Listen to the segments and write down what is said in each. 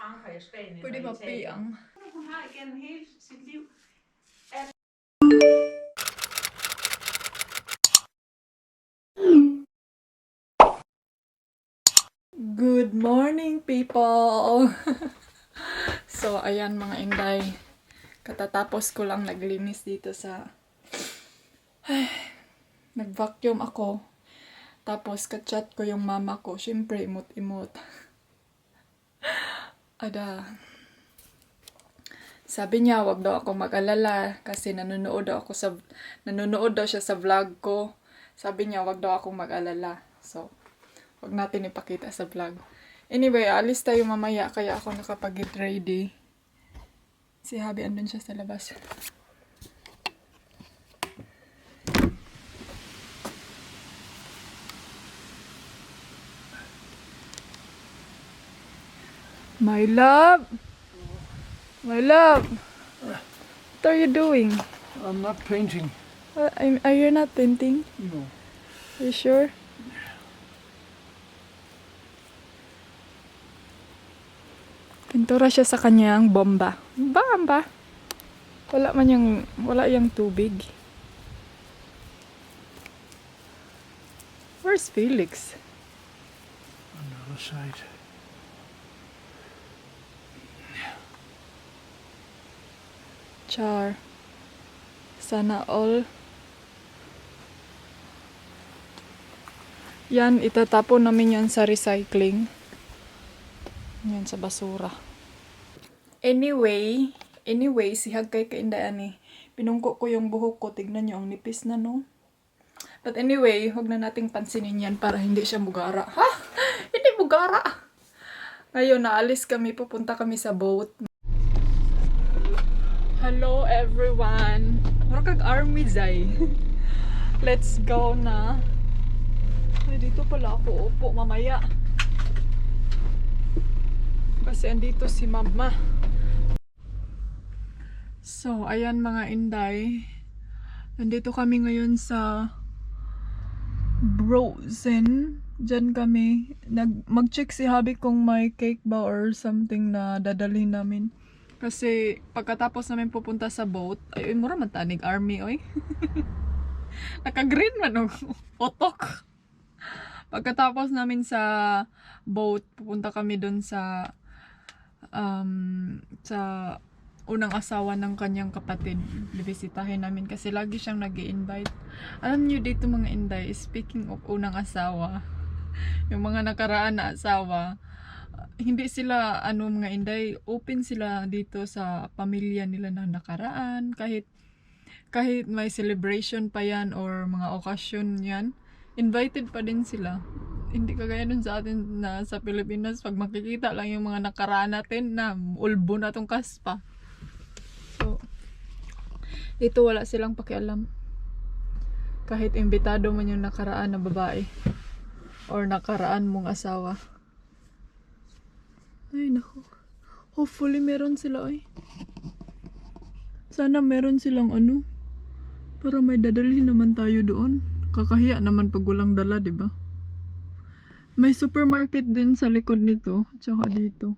anker i Spanien Pwede og ba Italien. piyang? Hun har igennem hele sit liv. Good morning, people! So, ayan mga inday. Katatapos ko lang naglinis dito sa... Nag-vacuum ako. Tapos, kachat ko yung mama ko. Siyempre, imot-imot. Ada. Sabi niya, wag daw ako mag-alala kasi nanonood daw siya sa vlog ko. Sabi niya, wag daw akong mag-alala. So, wag natin ipakita sa vlog. Anyway, alis tayo mamaya kaya ako nakapag-get ready. Si Habi andun siya sa labas. My love! My love! What are you doing? I'm not painting. Are you not painting? No. Are you sure? Pintura siya sa kanyang bomba. Bomba! Wala yang tubig. Where's Felix? On the other side. Char. Sana all. Yan, itatapon namin yan sa recycling. Yan sa basura. Anyway, si Hagkay kaindaan eh. Pinungko ko yung buhok ko. Tignan nyo, ang nipis na no. But anyway, huwag na nating pansinin yan para hindi siya bugara. Ha? Hindi bugara! Ngayon, naalis kami. Pupunta kami sa boat. Hello everyone! Mura kag army zay. Let's go na. Ay, dito pala ako upo mamaya. Kasi andito si mama. So, ayan mga inday. Nandito kami ngayon sa Brosen. Diyan kami. Mag-check si Habi kung may cake ba or something na dadalhin namin. Kasi pagkatapos namin pupunta sa boat, ay mura man tanig army oy. Naka-green man og otok. Pagkatapos namin sa boat, pupunta kami doon sa unang asawa ng kanyang kapatid. Bibisitahin namin kasi lagi siyang nag-i-invite. Alam niyo dito mga inday, speaking of unang asawa, yung mga nakaraan na asawa, hindi sila mga inday, open sila dito sa pamilya nila na nakaraan, kahit may celebration pa yan or mga okasyon yan, invited pa din sila. Hindi kagaya dun sa atin na sa Pilipinas, pag makikita lang yung mga nakaraan natin na ulbo na tong kaspa. So, dito wala silang pakialam. Kahit imbitado man yung nakaraan na babae or nakaraan mong asawa. Ay, naku. Hopefully, meron sila, ay. Sana meron silang para may dadalhin naman tayo doon. Kakahiya naman pag walang dala, diba? May supermarket din sa likod nito. Tsaka dito.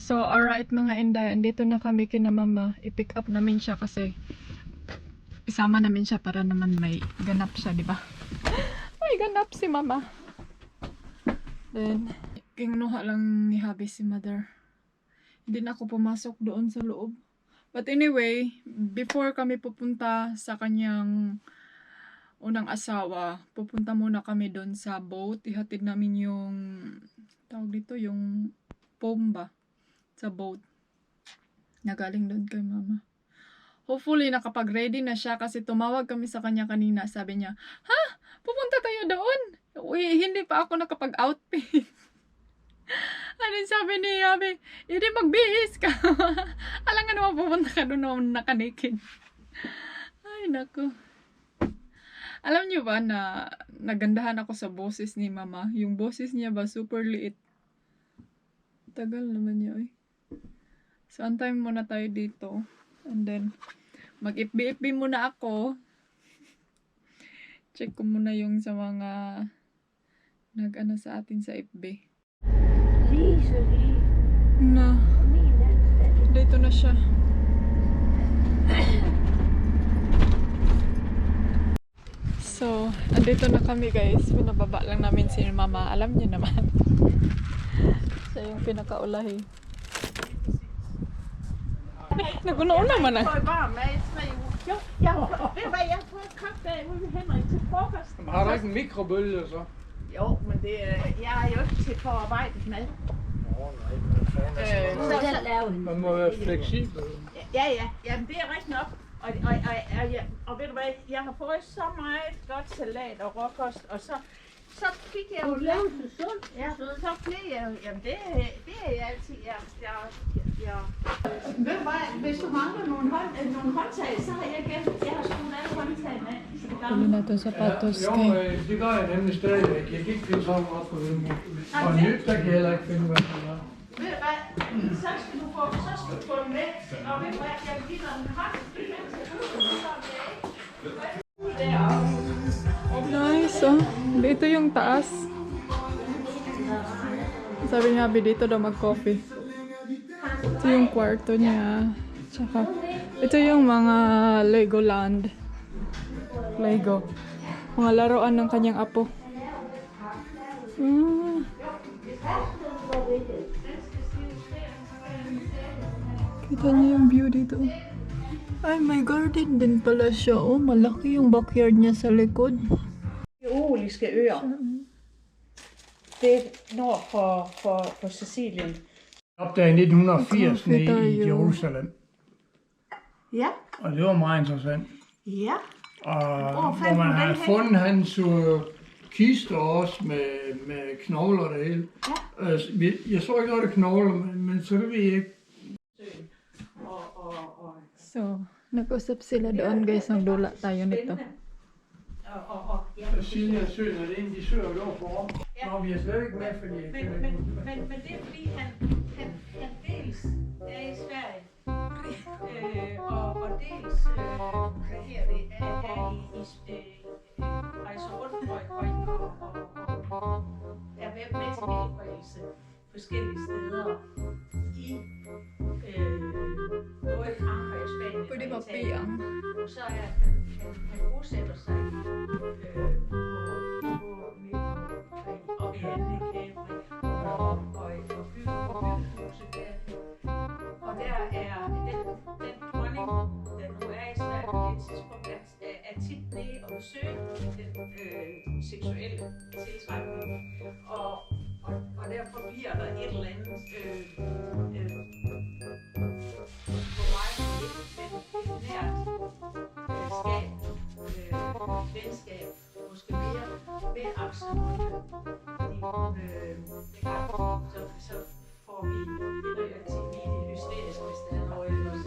So, alright mga inday, andito na kami kina mama. I-pick up namin siya kasi isama namin siya para naman may ganap siya, di ba? May ganap si mama. Then, kinuha lang ni Habi si mother. Hindi na ako pumasok doon sa loob. But anyway, before kami pupunta sa kanyang unang asawa, pupunta muna kami doon sa boat. Ihatid namin yung, tawag dito, yung pomba sa boat. Nagaling doon kay mama. Hopefully, nakapag-ready na siya kasi tumawag kami sa kanya kanina. Sabi niya, ha? Pupunta tayo doon? Uy, hindi pa ako nakapag-outfit. Ano yung sabi ni Yabi? Hindi magbihis ka. Alam nga naman pupunta ka doon na nakanikid. Ay, naku. Alam niyo ba na nagandahan ako sa boses ni Mama? Yung boses niya ba super liit? Tagal naman niya eh. So, antayin muna tayo dito. And then, mag-FB muna ako. Check ko muna yung sa mga nag-ano sa atin sa FB. Na. Dito na siya. So, andito na kami guys. Pinababa lang namin si Mama. Alam niyo naman. Siya yung pinakaulahi. Naguna-una man ah. Jo, jeg ved du hvad, jeg har fået en kop derude med Henrik til frokost. Har du ikke en mikrobølge så? Jo, men det, jeg er jo ikke til forarbejdet mad. Man må være fleksibel. Ja, jamen det er rigtigt nok. Og ved du hvad, jeg har fået så meget godt salat og råkost, og så fik jeg jo lidt sundt. Ja, så blev jeg jo, jamen det er jeg altid, Ved du hvad, hvis du mangler nogle håndtag, så har jeg gemt, jeg har skruet alle håndtagene af. Pili natin sapatos Jo, kay. det gør jeg nemlig stadigvæk. Jeg kan ikke blive så op på den måde. Og nyt, der kan jeg heller ikke finde, hvad det er. Ved du hvad, så skal du få den med, og ved du hvad, jeg vil give dig en hånd, Nice, oh. Dito yung taas. Sabi niya, Abi, dito daw mag-coffee. Ito yung kwarto niya. Tsaka, ito yung mga Legoland. Lego. Mga laruan ng kanyang apo. Kita niyo yung view dito. Ay, may garden din pala siya. Oh, malaki yung backyard niya sa likod. Æoliske øer. Det er nord for Sicilien. Opdaget i 1980 Okay, der er nede i jo- Jerusalem. Ja, Og det var meget interessant. ja. Og Hvor hvor fandt man du den havde hen? fundet hans kister også med knogler og det hele. Ja. Jeg så ikke noget af knogler, men så kan vi ikke. So, nag-usap sila doon guys. Nagdula tayo nito. Silja Søen er det en, de søger lov for. Nå, vi er slet ikke med, fordi... Men det er fordi, han dels er i Sverige, og dels hvad her det, rejser rundt og er med til medbringelse forskellige steder i både Frankrig og Spanien Pwede og ba Italien. piyang? Og så er han bosætter sig på og i handicap og byggehuset der. Og der er den dronning, der nu er i Sverige på det tidspunkt, er tit nede og besøge den seksuelle tiltrækning. Og derfor bliver der et eller andet på mig et nært skab, venskab, måske mere med Axel Lunde. Fordi så får vi det relativt lige hysterisk, hvis der er noget ellers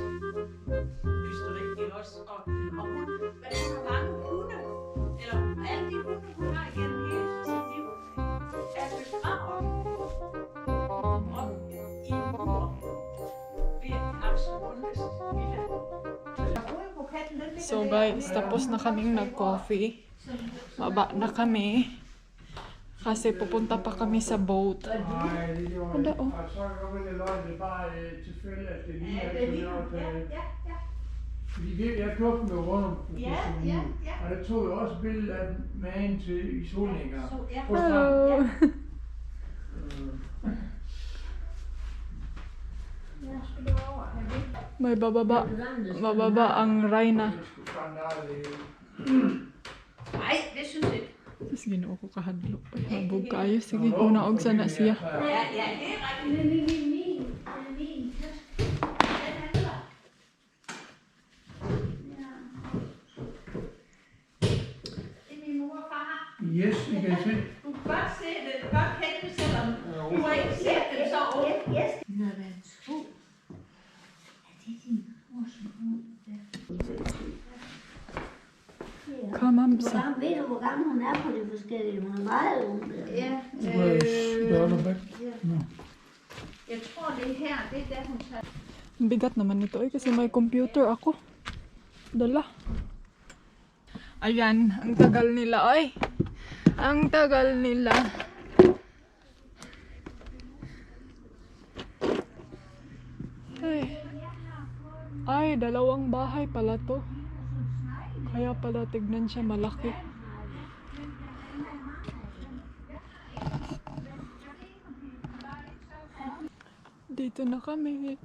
hysterik, ikke også? Og hun, hvad er der mange hunde, eller alle de hunde, hun har igennem hele sit liv, er begravet op i en mur ved Axel Lundes villa. So guys, tapos na kaming nag-coffee. Baba na kami. Kasi pupunta pa kami sa boat. Nej, det gjorde Hvad jeg der? ikke. Og så går det løgn, det er bare tilfældigt, at det lige er sådan noget. Fordi jeg kørte med rundt om og jeg tog jo også billeder af magen til i solnænger. Hello! May bababa ang Rhina. Nej, det synes jeg ikke. Tapos ginoo ko kahadlo. Mabog kayo. Sige, unaog sana siya. Ja, det er rigtigt. Det er min mor og far. Yes, I kan se. Du kan godt se det, du kan godt kende det, selvom du har ikke set det så mamsa. Ved du, hvor gammel hun er på de forskellige? Hun er meget ung. Ja, Dollarback. No. jeg tror det er her, det er der hun tager. Ang bigat naman nito kasi may computer ako. Dala. Ayan, ang tagal nila ay. Ang tagal nila. Ay, dalawang bahay pala to. Kaya pala tignan siya malaki. Dito na kami.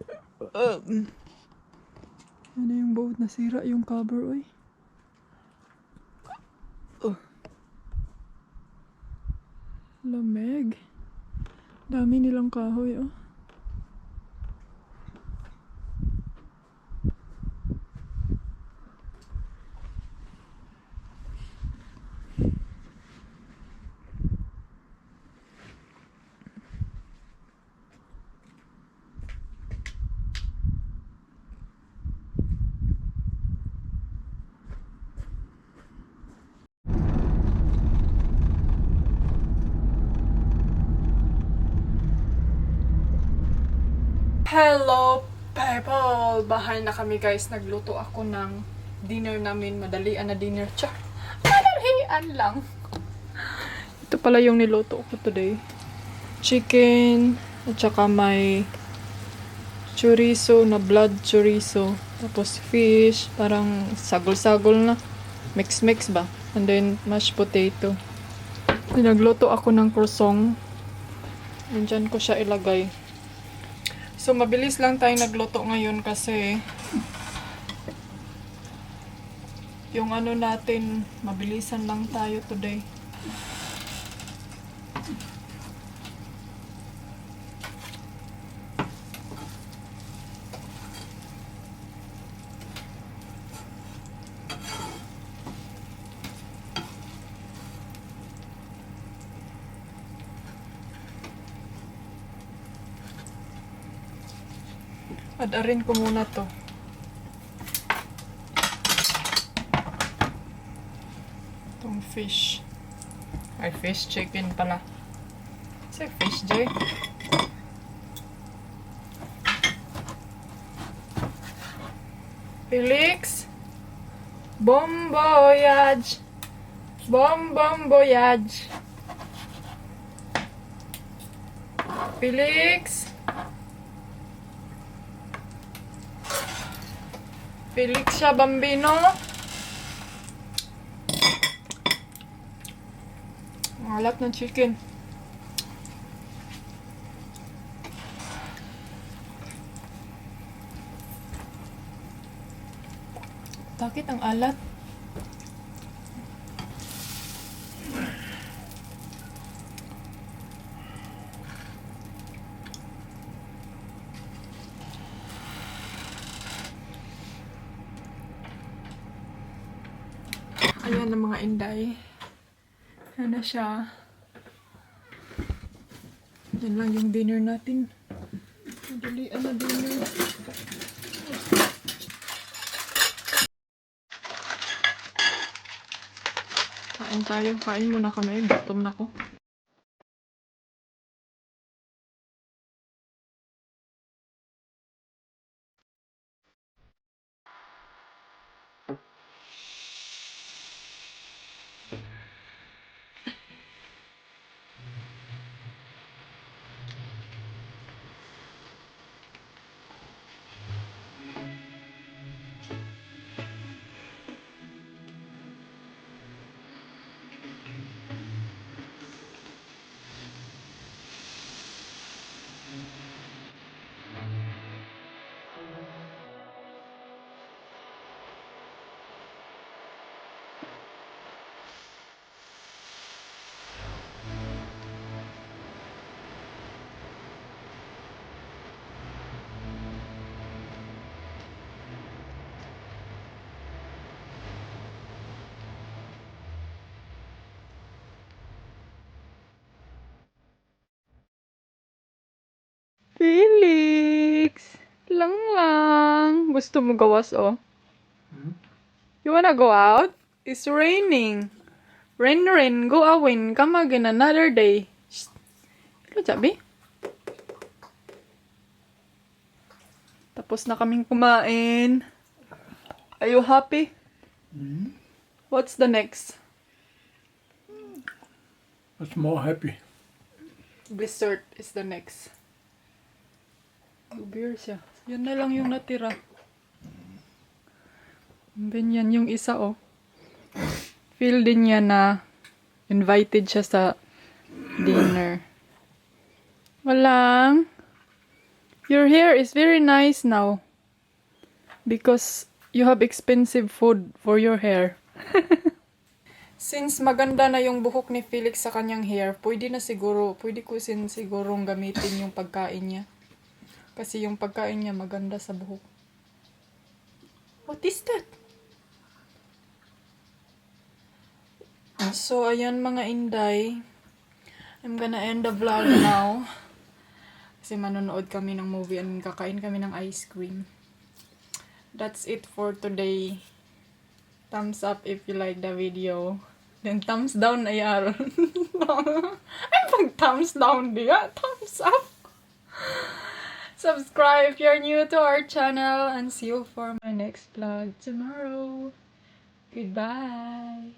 Ano yung boat? Nasira yung cover, oy. Lamig. Dami nilang kahoy, oh. Hello, people! Bahay na kami, guys. Nagluto ako ng dinner namin. Madalian na dinner. Tsa! Madalian lang. Ito pala yung niluto ko today. Chicken, at saka may chorizo na blood chorizo. Tapos fish, parang sagol-sagol na. Mix-mix ba? And then mashed potato. Nagluto ako ng croissant. Nandyan ko siya ilagay. So, mabilis lang tayo nagluto ngayon kasi yung ano natin, mabilisan lang tayo today. Adarin ko muna to. Itong fish. Ay, fish chicken pala. Say fish, Jay. Felix. Bon voyage. Bon voyage. Felix. Felix siya, bambino. Ang alat ng chicken. Bakit ang alat? Ayan ang mga inday. Ano siya? Yan lang yung dinner natin. Madalian na dinner. Kain tayo. Kain muna kami. Gutom na ko. Felix! Lang lang. Gusto mo gawas, oh? You wanna go out? It's raining. Rain, rain, go away. Come again another day. Shh. Hello, Jabi. Tapos na kaming kumain. Are you happy? What's the next? That's more happy. Blizzard is the next. Beer siya. Yan na lang yung natira. Ganyan yung isa, oh. Feel din niya na invited siya sa dinner. Walang. Your hair is very nice now. Because you have expensive food for your hair. Since maganda na yung buhok ni Felix sa kanyang hair, pwede ko sigurong gamitin yung pagkain niya. Kasi yung pagkain niya maganda sa buhok. What is that? So, ayan mga inday. I'm gonna end the vlog now. Kasi manonood kami ng movie and kakain kami ng ice cream. That's it for today. Thumbs up if you like the video. Then thumbs down ay aron. Ay pag thumbs down diya. Thumbs up. Subscribe if you're new to our channel. And see you for my next vlog tomorrow. Goodbye.